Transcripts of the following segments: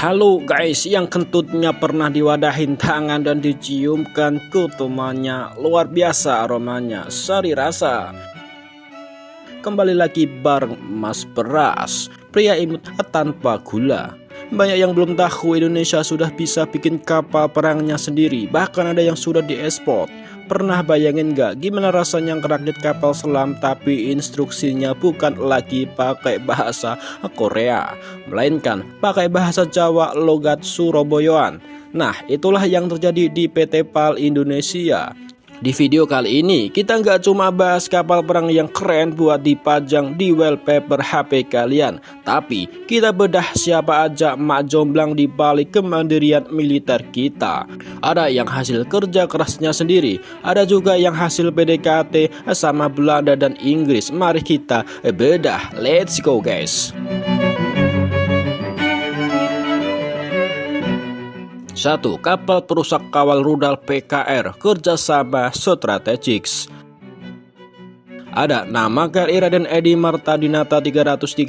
Halo guys, yang kentutnya pernah diwadahin tangan dan diciumkan kutumannya, luar biasa aromanya, sari rasa. Kembali lagi bareng Mas Beras, pria imut tanpa gula. Banyak yang belum tahu Indonesia sudah bisa bikin kapal perangnya sendiri, bahkan ada yang sudah diekspor. Pernah bayangin gak gimana rasanya ngerakit kapal selam tapi instruksinya bukan lagi pakai bahasa Korea, melainkan pakai bahasa Jawa logat Surabayaan. Nah, itulah yang terjadi di PT PAL Indonesia. Di video kali ini kita nggak cuma bahas kapal perang yang keren buat dipajang di wallpaper HP kalian, tapi kita bedah siapa aja mak jomblang di balik kemandirian militer kita. Ada yang hasil kerja kerasnya sendiri, ada juga yang hasil PDKT sama Belanda dan Inggris. Mari kita bedah, let's go guys. 1. Kapal perusak kawal rudal PKR kerjasama strategik. Ada nama KRI Raden Edi Marta Dinata 331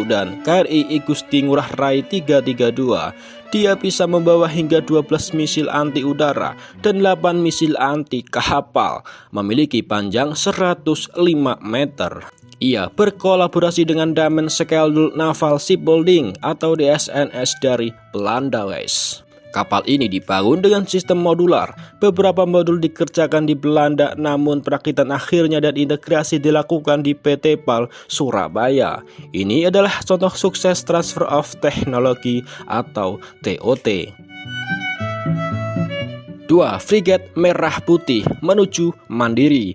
dan KRI Igusti Ngurah Rai 332. Dia bisa membawa hingga 12 misil anti udara dan 8 misil anti kapal, memiliki panjang 105 meter. Ia berkolaborasi dengan Damen Skeldul Naval Shipbuilding atau DSNS dari Belanda guys. Kapal ini dibangun dengan sistem modular. Beberapa modul dikerjakan di Belanda, namun perakitan akhirnya dan integrasi dilakukan di PT PAL Surabaya. Ini adalah contoh sukses transfer of technology atau TOT. 2. Frigate Merah Putih menuju Mandiri.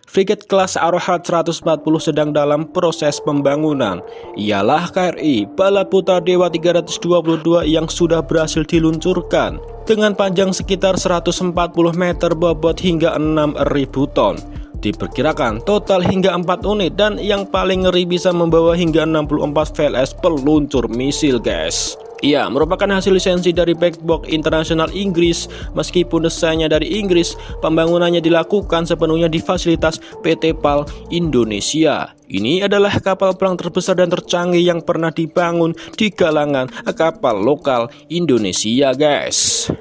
Frigate kelas Arohat 140 sedang dalam proses pembangunan. Ialah KRI Balaputra Dewa 322 yang sudah berhasil diluncurkan dengan panjang sekitar 140 meter, bobot hingga 6.000 ton. Diperkirakan total hingga 4 unit dan yang paling ngeri bisa membawa hingga 64 VLS peluncur misil guys. Ia merupakan hasil lisensi dari Black Box Internasional Inggris. Meskipun desainnya dari Inggris, pembangunannya dilakukan sepenuhnya di fasilitas PT PAL Indonesia. Ini adalah kapal perang terbesar dan tercanggih yang pernah dibangun di kalangan kapal lokal Indonesia guys.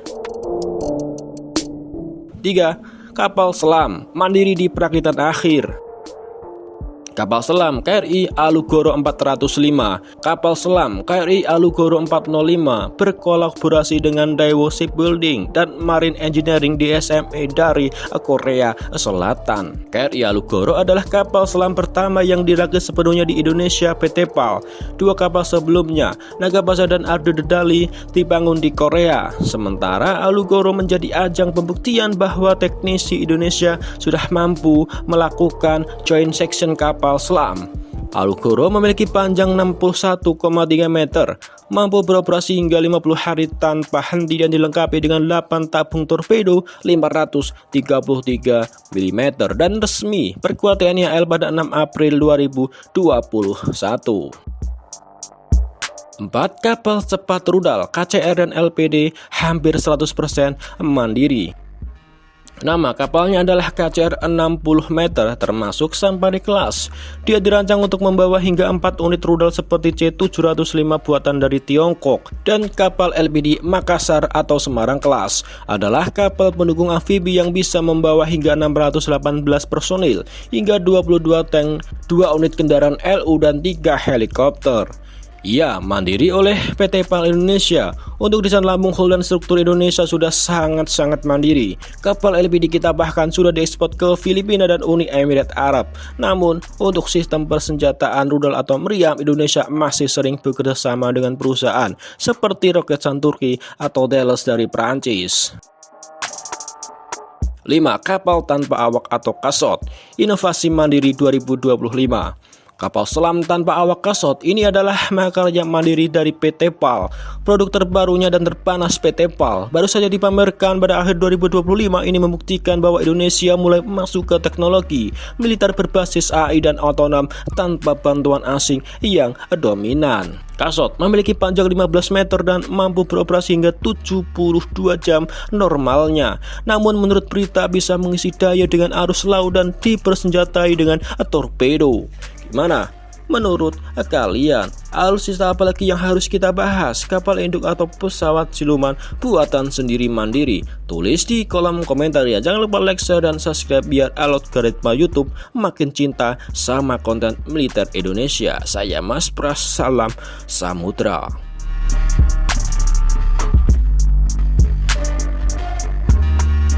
3. Kapal selam mandiri di perakitan akhir. Kapal selam KRI Alugoro 405, kapal selam KRI Alugoro 405 berkolaborasi dengan Daewoo Shipbuilding dan Marine Engineering DSME dari Korea Selatan. KRI Alugoro adalah kapal selam pertama yang dirakit sepenuhnya di Indonesia PT PAL. Dua kapal sebelumnya, Nagabasa dan Ardo Dedali, dibangun di Korea. Sementara Alugoro menjadi ajang pembuktian bahwa teknisi Indonesia sudah mampu melakukan joint section kapal selam. Alugoro memiliki panjang 61,3 meter, mampu beroperasi hingga 50 hari tanpa henti dan dilengkapi dengan 8 tabung torpedo 533 mm dan resmi perkuat TNI AL pada 6 April 2021. 4. Kapal cepat rudal KCR dan LPD hampir 100% mandiri. Nama kapalnya adalah KCR 60 meter termasuk Sampari kelas. Dia dirancang untuk membawa hingga 4 unit rudal seperti C705 buatan dari Tiongkok, dan kapal LPD Makassar atau Semarang kelas adalah kapal pendukung amfibi yang bisa membawa hingga 618 personil, hingga 22 tank, 2 unit kendaraan LU dan 3 helikopter. Ia mandiri oleh PT PAL Indonesia. Untuk desain lambung hull dan struktur Indonesia sudah sangat-sangat mandiri. Kapal LPD kita bahkan sudah diekspor ke Filipina dan Uni Emirat Arab. Namun untuk sistem persenjataan rudal atau meriam, Indonesia masih sering bekerja sama dengan perusahaan seperti Roketsan Turki atau Thales dari Prancis. 5. Kapal tanpa awak atau kasot, inovasi mandiri 2025. Kapal selam tanpa awak kasot ini adalah makarya mandiri dari PT PAL. Produk terbarunya dan terpanas PT PAL baru saja dipamerkan pada akhir 2025. Ini membuktikan bahwa Indonesia mulai masuk ke teknologi militer berbasis AI dan otonom tanpa bantuan asing yang dominan. Kasot memiliki panjang 15 meter dan mampu beroperasi hingga 72 jam normalnya. Namun menurut berita bisa mengisi daya dengan arus laut dan dipersenjatai dengan torpedo. Gimana? Menurut kalian, alutsista apalagi yang harus kita bahas? Kapal induk atau pesawat siluman buatan sendiri mandiri? Tulis di kolom komentar ya. Jangan lupa like, share, dan subscribe biar algoritma YouTube makin cinta sama konten militer Indonesia. Saya Mas Pras, salam samudra.